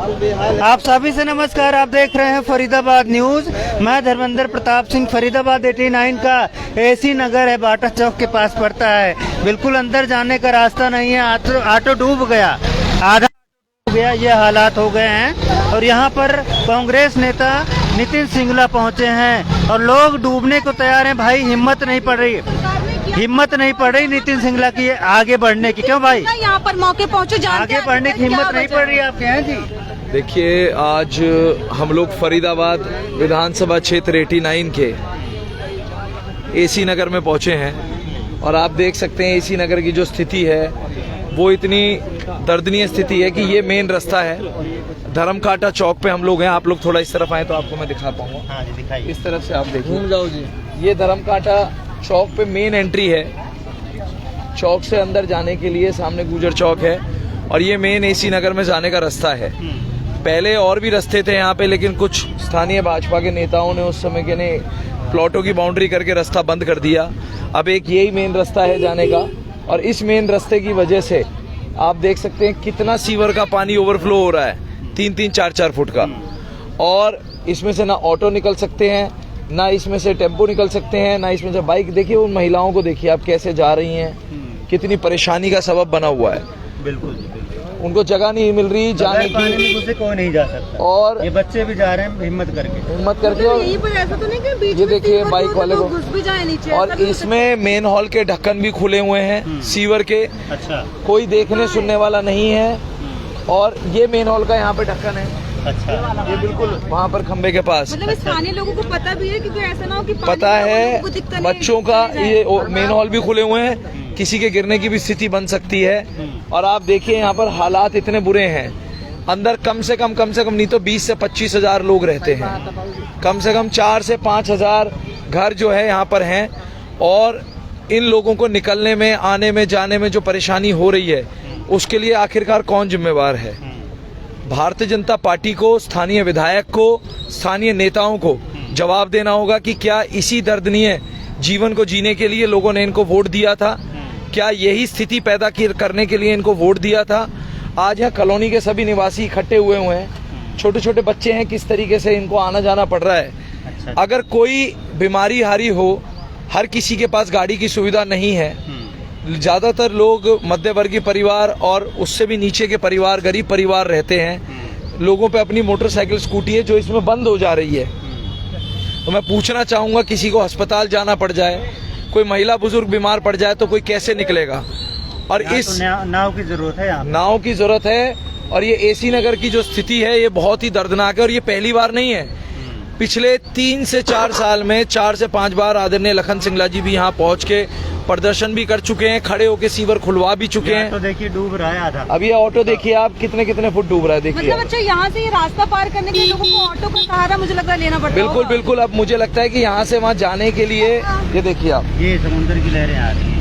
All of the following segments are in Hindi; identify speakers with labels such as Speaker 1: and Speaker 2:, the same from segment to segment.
Speaker 1: आप सभी से नमस्कार। आप देख रहे हैं फरीदाबाद न्यूज। मैं धर्मेंद्र प्रताप सिंह। फरीदाबाद 89 का एसी नगर है, बाटा चौक के पास पड़ता है। बिल्कुल अंदर जाने का रास्ता नहीं है। ऑटो डूब गया, आधा डूब गया, ये हालात हो गए हैं। और यहाँ पर कांग्रेस नेता नितिन सिंगला पहुंचे हैं और लोग डूबने को तैयार हैं। भाई हिम्मत नहीं पड़ रही नितिन सिंगला की आगे बढ़ने की। क्यों भाई
Speaker 2: यहाँ पर मौके पहुँचे,
Speaker 1: आगे बढ़ने की हिम्मत नहीं पड़ रही आपके यहाँ जी?
Speaker 3: देखिए, आज हम लोग फरीदाबाद विधानसभा क्षेत्र 89 के एसी नगर में पहुंचे हैं और आप देख सकते हैं एसी नगर की जो स्थिति है वो इतनी दर्दनीय स्थिति है कि ये मेन रास्ता है। धर्मकांटा चौक पे हम लोग हैं। आप लोग थोड़ा इस तरफ आए तो आपको मैं दिखा पाऊंगा।
Speaker 1: हाँ जी, दिखाइए।
Speaker 3: इस तरफ से आप देखिए, घूम जाओ जी। ये धर्मकांटा चौक पे मेन एंट्री है। चौक से अंदर जाने के लिए सामने गुजर चौक है और ये मेन एसी नगर में जाने का रास्ता है। पहले और भी रास्ते थे यहाँ पे, लेकिन कुछ स्थानीय भाजपा के नेताओं ने उस समय के ने प्लॉटों की बाउंड्री करके रास्ता बंद कर दिया। अब एक यही मेन रास्ता है जाने का और इस मेन रास्ते की वजह से आप देख सकते हैं कितना सीवर का पानी ओवरफ्लो हो रहा है, 3-3, 4-4 फुट का। और इसमें से ना ऑटो निकल सकते हैं, ना इसमें से टेम्पो निकल सकते हैं, ना इसमें से बाइक। देखिए उन महिलाओं को देखिए आप कैसे जा रही हैं, कितनी परेशानी का सबब बना हुआ है।
Speaker 1: बिल्कुल,
Speaker 3: उनको जगह नहीं मिल रही जाने की,
Speaker 1: कोई नहीं जा सकता।
Speaker 3: और
Speaker 1: ये बच्चे भी जा रहे हैं हिम्मत करके।
Speaker 2: और यहीं पर ऐसा तो नहीं कि बीच
Speaker 3: ये
Speaker 2: में
Speaker 3: देखिए बाइक वाले को
Speaker 2: घुस भी जाए नीचे।
Speaker 3: और इसमें मेन हॉल के ढक्कन भी खुले हुए हैं सीवर के।
Speaker 1: अच्छा,
Speaker 3: कोई देखने सुनने वाला नहीं है। और ये मेन हॉल का यहाँ पे ढक्कन है।
Speaker 1: अच्छा,
Speaker 3: ये बिल्कुल वहाँ पर खंबे के पास।
Speaker 2: मतलब स्थानीय लोगों को पता भी है, क्योंकि ऐसा ना हो कि
Speaker 3: पता है, बच्चों का ये मेन हॉल भी खुले हुए हैं, किसी के गिरने की भी स्थिति बन सकती है। और आप देखिए यहाँ पर हालात इतने बुरे हैं। अंदर कम से कम नहीं तो 20 से 25 हजार लोग रहते हैं। कम से कम 4 से 5 हजार घर जो है यहाँ पर हैं। और इन लोगों को निकलने में, आने में, जाने में जो परेशानी हो रही है, उसके लिए आखिरकार कौन जिम्मेवार है? भारतीय जनता पार्टी को, स्थानीय विधायक को, स्थानीय नेताओं को जवाब देना होगा कि क्या इसी दर्दनीय जीवन को जीने के लिए लोगों ने इनको वोट दिया था? क्या यही स्थिति पैदा करने के लिए इनको वोट दिया था? आज यहाँ कॉलोनी के सभी निवासी इकट्ठे हुए हैं। छोटे छोटे बच्चे हैं, किस तरीके से इनको आना जाना पड़ रहा है।
Speaker 1: अच्छा।
Speaker 3: अगर कोई बीमारी हारी हो, हर किसी के पास गाड़ी की सुविधा नहीं है। ज्यादातर लोग मध्यवर्गीय परिवार और उससे भी नीचे के परिवार, गरीब परिवार रहते हैं। लोगों पे अपनी मोटरसाइकिल, स्कूटी है जो इसमें बंद हो जा रही है। तो मैं पूछना चाहूंगा, किसी को अस्पताल जाना पड़ जाए, कोई महिला बुजुर्ग बीमार पड़ जाए तो कोई कैसे निकलेगा? और इस
Speaker 1: तो नाव की जरूरत है,
Speaker 3: नाव की जरूरत है। और ये एसी नगर की जो स्थिति है ये बहुत ही दर्दनाक है। और ये पहली बार नहीं है, पिछले 3 से 4 साल में 4 से 5 बार आदरणीय लखन सिंगला जी भी यहाँ पहुँच के प्रदर्शन भी कर चुके हैं, खड़े होके सीवर खुलवा भी चुके हैं।
Speaker 1: तो देखिए डूब रहा है आधा।
Speaker 3: अब ये ऑटो देखिए आप कितने फुट डूब रहा है, देखिए।
Speaker 2: मतलब अच्छा, यहाँ से ये रास्ता पार करने के लिए लोगों को ऑटो का सहारा मुझे लगता है लेना पड़ता है।
Speaker 3: बिल्कुल। अब मुझे लगता है कि यहाँ से वहाँ जाने के लिए, ये देखिए आप,
Speaker 1: ये समुद्र की लहरें आ रही हैं।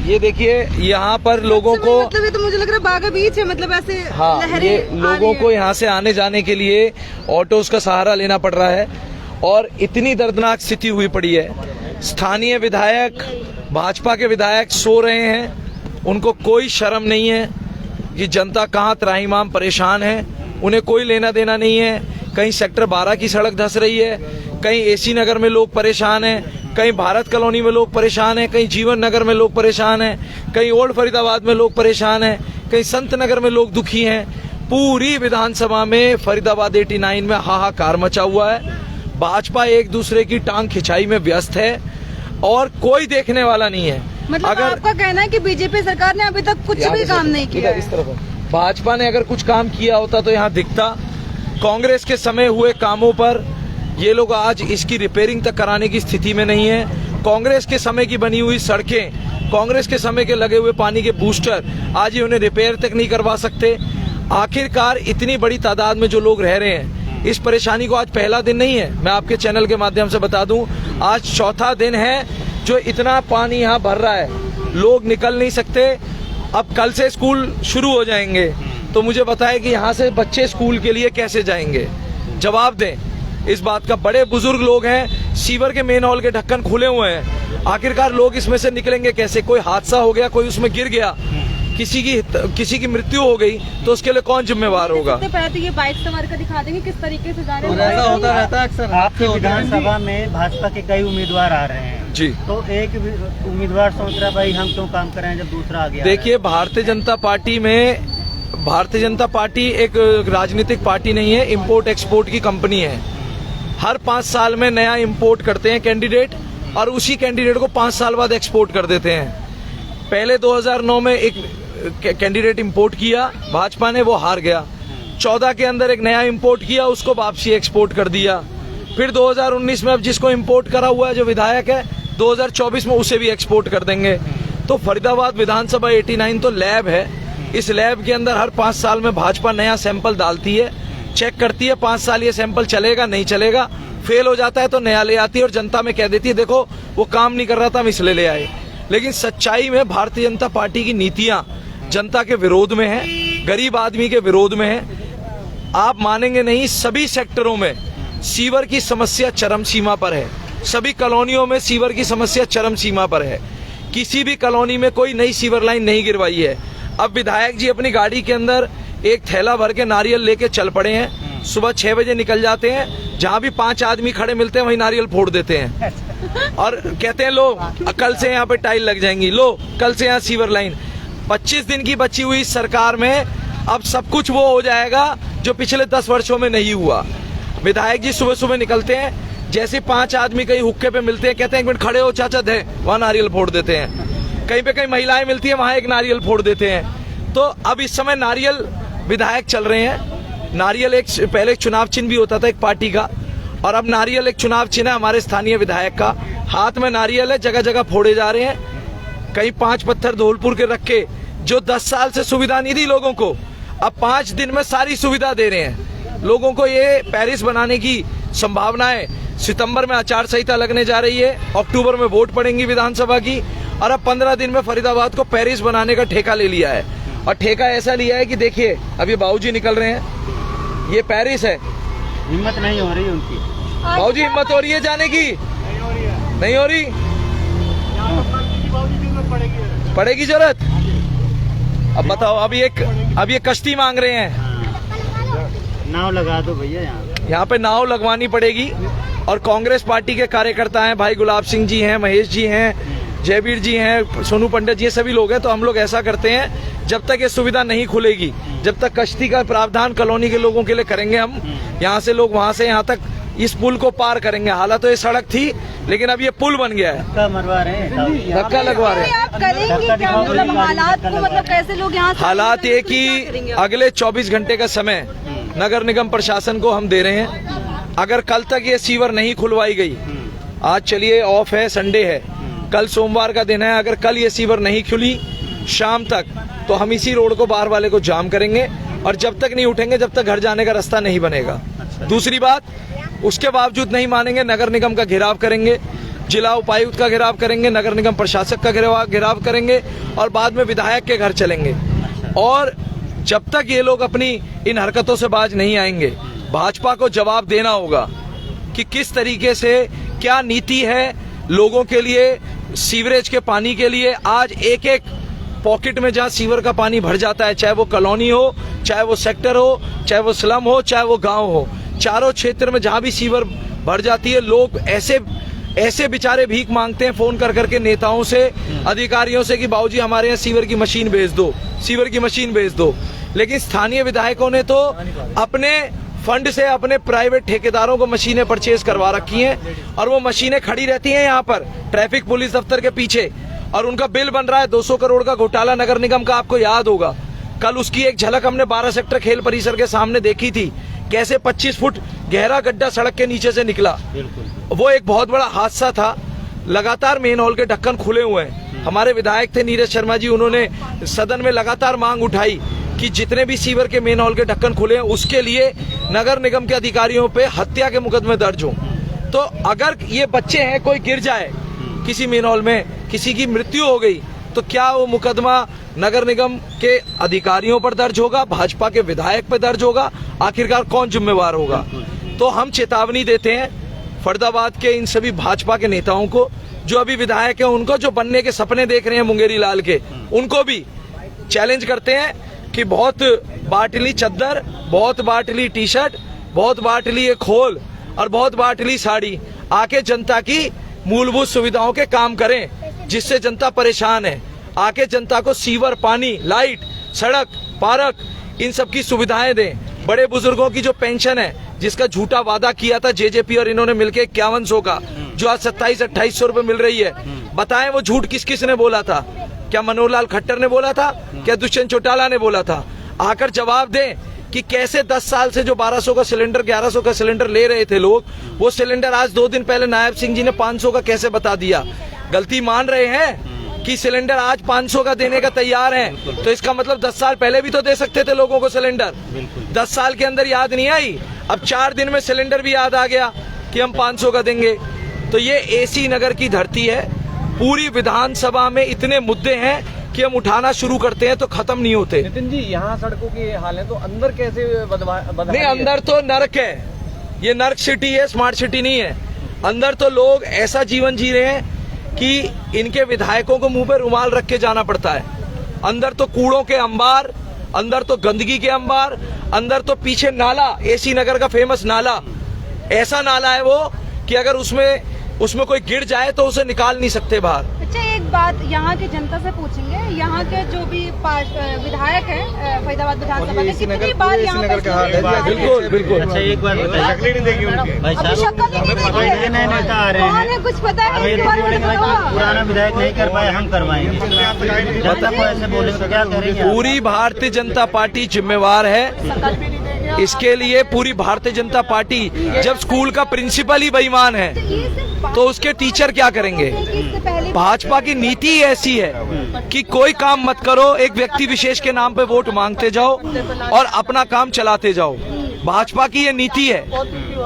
Speaker 3: ये देखिए यहाँ पर लोगों को,
Speaker 2: मतलब ये तो मुझे लग रहा है बागा बीच है, मतलब ऐसे
Speaker 3: हाँ, ये लोगों को यहाँ से आने जाने के लिए ऑटोस का सहारा लेना पड़ रहा है। और इतनी दर्दनाक स्थिति हुई पड़ी है। स्थानीय विधायक, भाजपा के विधायक सो रहे हैं, उनको कोई शर्म नहीं है कि जनता कहाँ त्राहिमाम परेशान है, उन्हें कोई लेना देना नहीं है। कहीं सेक्टर 12 की सड़क धंस रही है, कहीं एसी नगर में लोग परेशान हैं, कहीं भारत कॉलोनी में लोग परेशान हैं, कहीं जीवन नगर में लोग परेशान हैं, कहीं ओल्ड फरीदाबाद में लोग परेशान हैं, कहीं संत नगर में लोग दुखी हैं। पूरी विधानसभा में फरीदाबाद 89 में हाहाकार मचा हुआ है। भाजपा एक दूसरे की टांग खिंचाई में व्यस्त है और कोई देखने वाला नहीं है।
Speaker 2: मतलब
Speaker 3: अगर
Speaker 2: आपका कहना है कि बीजेपी सरकार ने अभी तक कुछ भी काम नहीं किया है।
Speaker 3: इस तरफ भाजपा ने अगर कुछ काम किया होता तो यहाँ दिखता। कांग्रेस के समय हुए कामों पर ये लोग आज इसकी रिपेयरिंग तक कराने की स्थिति में नहीं है। कांग्रेस के समय की बनी हुई सड़कें, कांग्रेस के समय के लगे हुए पानी के बूस्टर आज ये उन्हें रिपेयर तक नहीं करवा सकते। आखिरकार इतनी बड़ी तादाद में जो लोग रह रहे हैं, इस परेशानी को आज पहला दिन नहीं है। मैं आपके चैनल के माध्यम से बता दूं, आज चौथा दिन है जो इतना पानी यहाँ भर रहा है, लोग निकल नहीं सकते। अब कल से स्कूल शुरू हो जाएंगे, तो मुझे बताएं कि यहाँ से बच्चे स्कूल के लिए कैसे जाएंगे? जवाब दें इस बात का। बड़े बुजुर्ग लोग हैं, सीवर के मेन हॉल के ढक्कन खुले हुए हैं, आखिरकार लोग इसमें से निकलेंगे कैसे? कोई हादसा हो गया, कोई उसमें गिर गया, किसी की मृत्यु हो गई तो उसके लिए कौन जिम्मेवार होगा?
Speaker 2: सबसे पहले तो ये बाइक सवार का दिखा देंगे किस तरीके से जा रहे हैं।
Speaker 1: ऐसा होता रहता है अक्सर। आपके विधानसभा में भाजपा के कई उम्मीदवार आ रहे हैं
Speaker 3: जी,
Speaker 1: तो एक उम्मीदवार सोच रहा है भाई हम क्यों काम करें जब दूसरा आ गया।
Speaker 3: देखिए भारतीय जनता पार्टी एक राजनीतिक पार्टी नहीं है, इंपोर्ट एक्सपोर्ट की कंपनी है। हर 5 साल में नया इंपोर्ट करते हैं कैंडिडेट और उसी कैंडिडेट को 5 साल बाद एक्सपोर्ट कर देते हैं। पहले 2009 में एक कैंडिडेट इंपोर्ट किया भाजपा ने, वो हार गया। 14 के अंदर एक नया इंपोर्ट किया, उसको वापसी एक्सपोर्ट कर दिया। फिर 2019 में अब जिसको इंपोर्ट करा हुआ है जो विधायक है, 2024 में उसे भी एक्सपोर्ट कर देंगे। तो फरीदाबाद विधानसभा 89 तो लैब है। इस लैब के अंदर हर 5 साल में भाजपा नया सैंपल डालती है, चेक करती है 5 साल ये सैंपल चलेगा नहीं चलेगा, फेल हो जाता है तो नया ले आती है और जनता में कह देती है देखो वो काम नहीं कर रहा था हम इसलिए ले आए। लेकिन सच्चाई में भारतीय जनता पार्टी की नीतियां जनता के विरोध में है, गरीब आदमी के विरोध में है। आप मानेंगे नहीं, सभी सेक्टरों में सीवर की समस्या चरम सीमा पर है। सभी कॉलोनियों में सीवर की समस्या चरम सीमा पर है। किसी भी कॉलोनी में कोई नई सीवर लाइन नहीं गिरवाई है। अब विधायक जी अपनी गाड़ी के अंदर एक थैला भर के नारियल लेके चल पड़े हैं। सुबह 6 बजे निकल जाते हैं, जहां भी 5 आदमी खड़े मिलते हैं वहीं नारियल फोड़ देते हैं और कहते हैं लो कल से यहाँ पे टाइल लग जाएंगी, लो कल से यहाँ सीवर लाइन। 25 दिन की बची हुई सरकार में अब सब कुछ वो हो जाएगा जो पिछले 10 वर्षों में नहीं हुआ। विधायक जी सुबह सुबह निकलते हैं, जैसे 5 आदमी कहीं हुक्के पे मिलते हैं कहते हैं 1 मिनट खड़े हो चाचा दे, वहां नारियल फोड़ देते हैं। कहीं पे कहीं महिलाएं मिलती है वहां एक नारियल फोड़ देते हैं। तो अब इस समय नारियल विधायक चल रहे हैं। नारियल एक पहले चुनाव चिन्ह भी होता था एक पार्टी का, और अब नारियल एक चुनाव चिन्ह है हमारे स्थानीय विधायक का। हाथ में नारियल है, जगह जगह फोड़े जा रहे हैं। कहीं 5 पत्थर धौलपुर के रख के, जो 10 साल से सुविधा नहीं दी लोगों को, अब 5 दिन में सारी सुविधा दे रहे हैं लोगों को। ये पेरिस बनाने की संभावना है। सितंबर में आचार संहिता लगने जा रही है, अक्टूबर में वोट पड़ेंगी विधानसभा की, और अब 15 दिन में फरीदाबाद को पेरिस बनाने का ठेका ले लिया है। और ठेका ऐसा लिया है कि देखिए अब ये बाबूजी निकल रहे हैं, ये पेरिस है।
Speaker 1: हिम्मत नहीं हो रही उनकी।
Speaker 3: बाबूजी हिम्मत हो रही है जाने की? नहीं हो रही। पड़ेगी जरूरत। अब बताओ, अब ये कश्ती मांग रहे हैं।
Speaker 1: नाव लगा दो भैया
Speaker 3: यहाँ पे नाव लगवानी पड़ेगी। और कांग्रेस पार्टी के कार्यकर्ता हैं, भाई गुलाब सिंह जी हैं, महेश जी हैं, जयवीर जी हैं, सोनू पंडित जी, सभी लोग हैं। तो हम लोग ऐसा करते हैं, जब तक ये सुविधा नहीं खुलेगी, जब तक कश्ती का प्रावधान कॉलोनी के लोगों के लिए करेंगे हम, यहाँ से लोग वहाँ से यहाँ तक इस पुल को पार करेंगे। हालांकि तो ये सड़क थी, लेकिन अब ये पुल बन गया है।
Speaker 1: धक्का मरवा रहे हैं,
Speaker 3: धक्का लगवा रहे हैं।
Speaker 2: आप करेंगे क्या? मतलब हालात को, मतलब कैसे लोग यहाँ से
Speaker 3: हालात ये कि अगले 24 घंटे का समय नगर निगम प्रशासन को हम दे रहे हैं। अगर कल तक ये सीवर नहीं खुलवाई गई, आज चलिए ऑफ है, संडे है, कल सोमवार का दिन है, अगर कल ये सीवर नहीं खुली शाम तक, तो हम इसी रोड को बाहर वाले को जाम करेंगे। और जब तक नहीं उठेंगे, जब तक घर जाने का रास्ता नहीं बनेगा। दूसरी बात, उसके बावजूद नहीं मानेंगे, नगर निगम का घेराव करेंगे, जिला उपायुक्त का घेराव करेंगे, नगर निगम प्रशासक का घेराव करेंगे, और बाद में विधायक के घर चलेंगे। और जब तक ये लोग अपनी इन हरकतों से बाज नहीं आएंगे, भाजपा को जवाब देना होगा कि किस तरीके से, क्या नीति है लोगों के लिए, सीवरेज के पानी के लिए। आज एक एक पॉकेट में जहाँ सीवर का पानी भर जाता है, चाहे वो कॉलोनी हो, चाहे वो सेक्टर हो, चाहे वो स्लम हो, चाहे वो गांव हो, चारों क्षेत्र में जहाँ भी सीवर भर जाती है, लोग ऐसे बेचारे भीख मांगते हैं फोन कर करके नेताओं से, अधिकारियों से कि बाबूजी हमारे यहाँ सीवर की मशीन भेज दो, सीवर की मशीन भेज दो। लेकिन स्थानीय विधायकों ने तो अपने फंड से अपने प्राइवेट ठेकेदारों को मशीनें परचेज करवा रखी हैं, और वो मशीनें खड़ी रहती हैं यहाँ पर ट्रैफिक पुलिस दफ्तर के पीछे, और उनका बिल बन रहा है 200 करोड़ का घोटाला नगर निगम का। आपको याद होगा, कल उसकी एक झलक हमने 12 सेक्टर खेल परिसर के सामने देखी थी, कैसे 25 फुट गहरा गड्ढा सड़क के नीचे से निकला। वो एक बहुत बड़ा हादसा था। लगातार मेन हॉल के ढक्कन खुले हुए हैं। हमारे विधायक थे नीरज शर्मा जी, उन्होंने सदन में लगातार मांग उठाई कि जितने भी सीवर के मेन हॉल के ढक्कन खुले हैं, उसके लिए नगर निगम के अधिकारियों पे हत्या के मुकदमे दर्ज हो। तो अगर ये बच्चे हैं, कोई गिर जाए किसी मेन हॉल में, किसी की मृत्यु हो गई, तो क्या वो मुकदमा नगर निगम के अधिकारियों पर दर्ज होगा, भाजपा के विधायक पर दर्ज होगा? आखिरकार कौन जिम्मेवार होगा? तो हम चेतावनी देते हैं फरीदाबाद के इन सभी भाजपा के नेताओं को, जो अभी विधायक हैं, उनको, जो बनने के सपने देख रहे हैं मुंगेरी लाल के, उनको भी चैलेंज करते हैं कि बहुत बांट ली चद्दर, बहुत बांट ली टी शर्ट, बहुत बांट ली ये खोल और बहुत बांट ली साड़ी। आके जनता की मूलभूत सुविधाओं के काम करें जिससे जनता परेशान है। आके जनता को सीवर, पानी, लाइट, सड़क, पार्क, इन सब की सुविधाएं दें। बड़े बुजुर्गों की जो पेंशन है जिसका झूठा वादा किया था जेजेपी और इन्होंने मिलकर 5100 का, जो आज 2700-2800 रुपए मिल रही है, बताएं वो झूठ किस किस ने बोला था? क्या मनोहर लाल खट्टर ने बोला था? क्या दुष्यंत चौटाला ने बोला था? आकर जवाब दें कि कैसे 10 साल से जो 1200 का सिलेंडर, 1100 का सिलेंडर ले रहे थे लोग, वो सिलेंडर आज 2 दिन पहले नायब सिंह जी ने 500 का कैसे बता दिया? गलती मान रहे हैं कि सिलेंडर आज 500 का देने का तैयार है, तो इसका मतलब 10 साल पहले भी तो दे सकते थे लोगों को सिलेंडर। 10 साल के अंदर याद नहीं आई, अब 4 दिन में सिलेंडर भी याद आ गया कि हम 500 का देंगे। तो ये एसी नगर की धरती है। पूरी विधानसभा में इतने मुद्दे हैं कि हम उठाना शुरू करते हैं तो खत्म नहीं होते।
Speaker 4: नितिन जी, यहाँ सड़कों की हाल है तो अंदर कैसे
Speaker 3: नहीं, अंदर तो नर्क है। ये नर्क सिटी है, स्मार्ट सिटी नहीं है। अंदर तो लोग ऐसा जीवन जी रहे हैं कि इनके विधायकों को मुंह पे रुमाल रख के जाना पड़ता है। अंदर तो कूड़ों के अंबार, अंदर तो गंदगी के अंबार, अंदर तो पीछे नाला, एसी नगर का फेमस नाला, ऐसा नाला है वो कि अगर उसमें कोई गिर जाए तो उसे निकाल नहीं सकते बाहर।
Speaker 2: अच्छा, एक बात यहाँ की जनता से पूछेंगे, यहाँ के जो भी विधायक हैं फरीदाबाद विधानसभा के, कितनी बार यहाँ पर?
Speaker 3: बिल्कुल बिल्कुल।
Speaker 1: अच्छा, एक बार बताइए,
Speaker 2: अभी शक्ल ही नहीं
Speaker 1: नेता आ रहे
Speaker 2: कौन है, कुछ पता है?
Speaker 1: पुराना विधायक नहीं कर पाए, हम करवाएंगे। जनता को ऐसे बोलेंगे तो क्या करेंगे?
Speaker 3: पूरी भारतीय जनता पार्टी जिम्मेवार है इसके लिए। पूरी भारतीय जनता पार्टी, जब स्कूल का प्रिंसिपल ही बेईमान है तो उसके टीचर क्या करेंगे? भाजपा की नीति ऐसी है कि कोई काम मत करो, एक व्यक्ति विशेष के नाम पे वोट मांगते जाओ और अपना काम चलाते जाओ। भाजपा की ये नीति है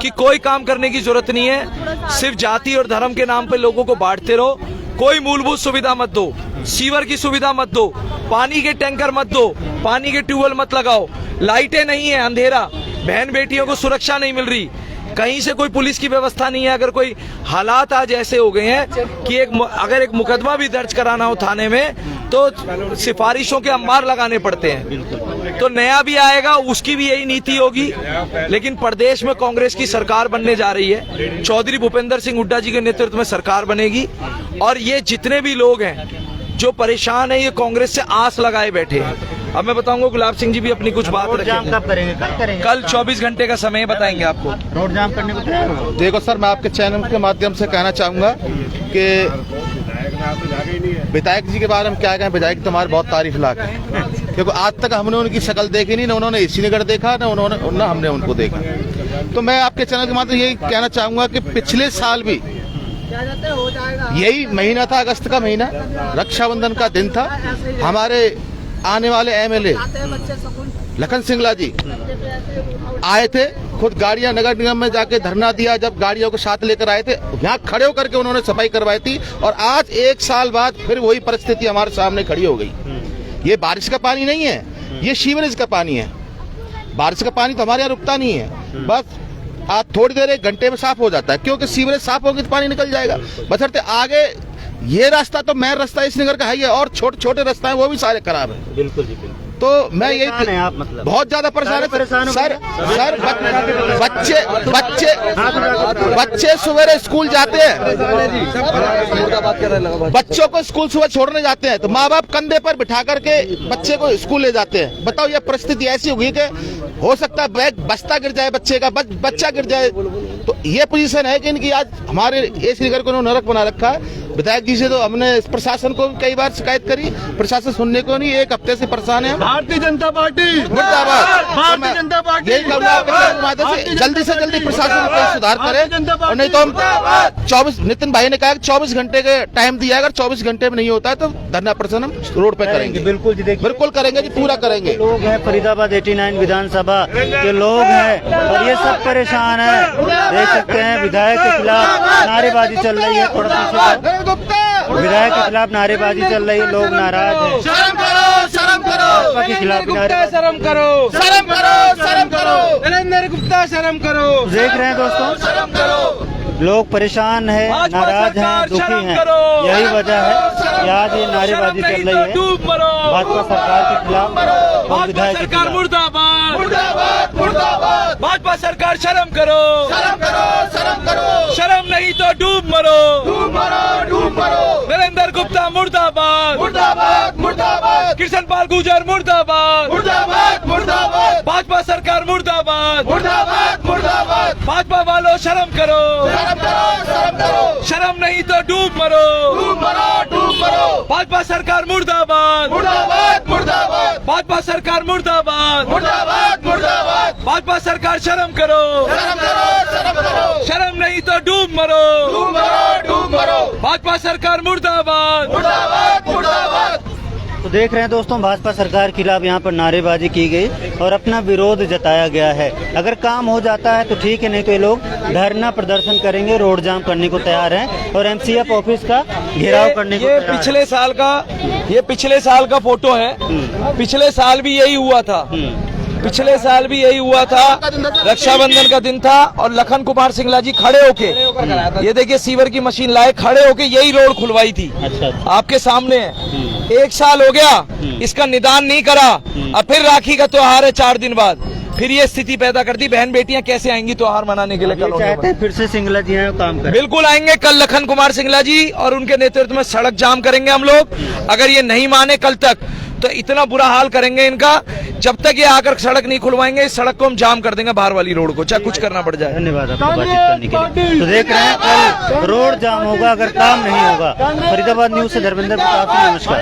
Speaker 3: कि कोई काम करने की जरूरत नहीं है, सिर्फ जाति और धर्म के नाम पे लोगों को बांटते रहो। कोई मूलभूत सुविधा मत दो, सीवर की सुविधा मत दो, पानी के टैंकर मत दो, पानी के ट्यूबवेल मत लगाओ, लाइटें नहीं है, अंधेरा, बहन बेटियों को सुरक्षा नहीं मिल रही, कहीं से कोई पुलिस की व्यवस्था नहीं है। अगर कोई हालात आज ऐसे हो गए हैं कि अगर एक मुकदमा भी दर्ज कराना हो थाने में तो सिफारिशों के अंबार लगाने पड़ते हैं। तो नया भी आएगा, उसकी भी यही नीति होगी। लेकिन प्रदेश में कांग्रेस की सरकार बनने जा रही है, चौधरी भूपेंद्र सिंह हुड्डा जी के नेतृत्व में सरकार बनेगी। और ये जितने भी लोग हैं जो परेशान है, ये कांग्रेस से आस लगाए बैठे हैं। अब मैं बताऊंगा, गुलाब सिंह जी भी अपनी कुछ बात
Speaker 1: जाम कब करेंगे? कल करेंगे?
Speaker 3: कल 24 घंटे का समय बताएंगे आपको।
Speaker 1: रोड जाम करने को तैयार हो?
Speaker 5: देखो सर, मैं आपके चैनल के माध्यम से कहना चाहूंगा कि विधायक जी के बारे में क्या कहें। विधायक तुम्हारी बहुत तारीफ लायक है, क्योंकि आज तक हमने उनकी शक्ल देखी नहीं, ना उन्होंने एसी नगर देखा, ना हमने उनको देखा। तो मैं आपके चैनल के माध्यम से यही कहना चाहूंगा कि पिछले साल भी यही महीना था, अगस्त का महीना, रक्षाबंधन का दिन था। हमारे आने वाले एमएलए लखन सिंगला जी आए थे, खुद गाड़ियां नगर निगम में जाके धरना दिया। जब गाड़ियों को साथ लेकर आए थे, यहाँ खड़े होकर के उन्होंने सफाई करवाई थी। और आज 1 साल बाद फिर वही परिस्थिति हमारे सामने खड़ी हो गई। ये बारिश का पानी नहीं है, ये सीवरेज का पानी है। बारिश का पानी तो हमारे यहाँ रुकता नहीं है, बस आज थोड़ी देर 1 घंटे में साफ हो जाता है, क्योंकि सीवरेज साफ होगी तो पानी निकल जाएगा। बशर्ते आगे ये रास्ता तो मेन रास्ता इस नगर का है ही है, और छोटे छोटे रास्ते हैं वो भी सारे खराब है।
Speaker 1: बिल्कुल जी, बिल्कुल।
Speaker 5: तो मैं यही
Speaker 1: आप मतलब
Speaker 5: बहुत ज्यादा परेशान है सर। बच्चे सवेरे स्कूल जाते हैं, बच्चों को स्कूल सुबह छोड़ने जाते हैं, तो माँ बाप कंधे पर बिठा करके बच्चे को स्कूल ले जाते हैं। बताओ, ये परिस्थिति ऐसी होगी कि हो सकता है बैग बस्ता गिर जाए, बच्चे का बच्चा गिर जाए। तो ये पोजीशन है कि इनकी आज हमारे एसी नगर को इन्होंने नरक बना रखा है। विधायक जी से तो हमने प्रशासन को कई बार शिकायत करी, प्रशासन सुनने को नहीं। 1 हफ्ते से परेशान है।
Speaker 4: भारतीय जनता पार्टी
Speaker 5: मुर्दाबाद।
Speaker 4: भारतीय जनता पार्टी
Speaker 5: यही कहूँगा, जल्दी से जल्दी प्रशासन को सुधार करे, और नहीं तो हम 24, नितिन भाई ने कहा 24 घंटे के टाइम दिया, अगर 24 घंटे में नहीं होता है तो धरना प्रदर्शन हम रोड पे करेंगे।
Speaker 1: बिल्कुल जी, देखिए
Speaker 5: बिल्कुल करेंगे जी, पूरा करेंगे।
Speaker 1: लोग हैं फरीदाबाद 89 विधानसभा के लोग हैं और ये सब परेशान है। देख सकते हैं विधायक के खिलाफ नारेबाजी चल रही है। थोड़ा पीछे विधायक के खिलाफ नारेबाजी चल रही है, लोग नाराज हैं।
Speaker 5: शर्म करो, शर्म करो,
Speaker 1: भाजपा के खिलाफ भी नारेबाजी।
Speaker 4: शर्म करो,
Speaker 5: शर्म करो, शर्म करो,
Speaker 4: नरेंद्र गुप्ता शर्म करो।
Speaker 1: देख रहे हैं दोस्तों,
Speaker 5: शर्म करो।
Speaker 1: लोग परेशान है, नाराज हैं, दुखी हैं, यही वजह है। आज ये नारेबाजी चल रही है
Speaker 3: डूब मरो,
Speaker 1: भाजपा सरकार के खिलाफ और
Speaker 3: भाजपा
Speaker 1: विधायक के
Speaker 3: सरकार
Speaker 1: खिलाफ।
Speaker 3: मुर्दाबाद,
Speaker 5: मुर्दाबाद मुर्दाबाद
Speaker 3: भाजपा सरकार शर्म करो,
Speaker 5: शर्म करो शर्म करो
Speaker 3: शर्म नहीं तो डूब मरो,
Speaker 5: डूब मरो डूब मरो
Speaker 3: नरेंद्र गुप्ता मुर्दाबाद,
Speaker 5: मुर्दाबाद मुर्दाबाद
Speaker 3: कृष्ण पाल गुर्जर मुर्दाबाद,
Speaker 5: मुर्दाबाद मुर्दाबाद
Speaker 3: भाजपा सरकार मुर्दाबाद,
Speaker 5: मुर्दाबाद मुर्दाबाद
Speaker 3: भाजपा वालों शर्म करो,
Speaker 5: शर्म करो
Speaker 3: शर्म नहीं तो डूब मरो,
Speaker 5: डूब मरो
Speaker 3: भाजपा सरकार मुर्दाबाद,
Speaker 5: मुर्दाबाद मुर्दाबाद
Speaker 3: भाजपा सरकार मुर्दाबाद,
Speaker 5: मुर्दाबाद मुर्दाबाद
Speaker 3: भाजपा सरकार शर्म करो, शर्म नहीं तो डूब मरो,
Speaker 5: डूब मरो
Speaker 3: भाजपा सरकार मुर्दाबाद।
Speaker 5: मुर्दाबाद मुर्दाबाद।
Speaker 1: तो देख रहे हैं दोस्तों, भाजपा सरकार के खिलाफ यहाँ पर नारेबाजी की गई और अपना विरोध जताया गया है। अगर काम हो जाता है तो ठीक है, नहीं तो ये लोग धरना प्रदर्शन करेंगे, रोड जाम करने को तैयार हैं और एमसीएफ ऑफिस का घेराव करने को
Speaker 3: ये
Speaker 1: तैयार हैं।
Speaker 3: पिछले साल का फोटो है। पिछले साल भी यही हुआ था, पिछले साल भी यही हुआ था। रक्षाबंधन का दिन था और लखन कुमार सिंगला जी खड़े होके, ये देखिए सीवर की मशीन लाए, खड़े होके यही रोड खुलवाई थी।
Speaker 1: अच्छा।
Speaker 3: आपके सामने है। 1 साल हो गया, इसका निदान नहीं करा। अब फिर राखी का त्योहार है 4 दिन बाद, फिर ये स्थिति पैदा कर दी। बहन बेटियां कैसे आएंगी त्योहार मनाने के लिए?
Speaker 1: ये चाहते हैं फिर से सिंगला जी हैं काम करें।
Speaker 3: बिल्कुल आएंगे। कल लखन कुमार सिंगला जी और उनके नेतृत्व में सड़क जाम करेंगे हम लोग। अगर ये नहीं माने कल तक तो इतना बुरा हाल करेंगे इनका, जब तक ये आकर सड़क नहीं खुलवाएंगे इस सड़क को हम जाम कर देंगे, बाहर वाली रोड को, चाहे कुछ करना पड़ जाए।
Speaker 1: धन्यवाद आपको बातचीत करने के लिए। तो देख रहे हैं कल रोड जाम होगा अगर काम नहीं होगा। फरीदाबाद न्यूज से धर्मेंद्र प्रताप, नमस्कार।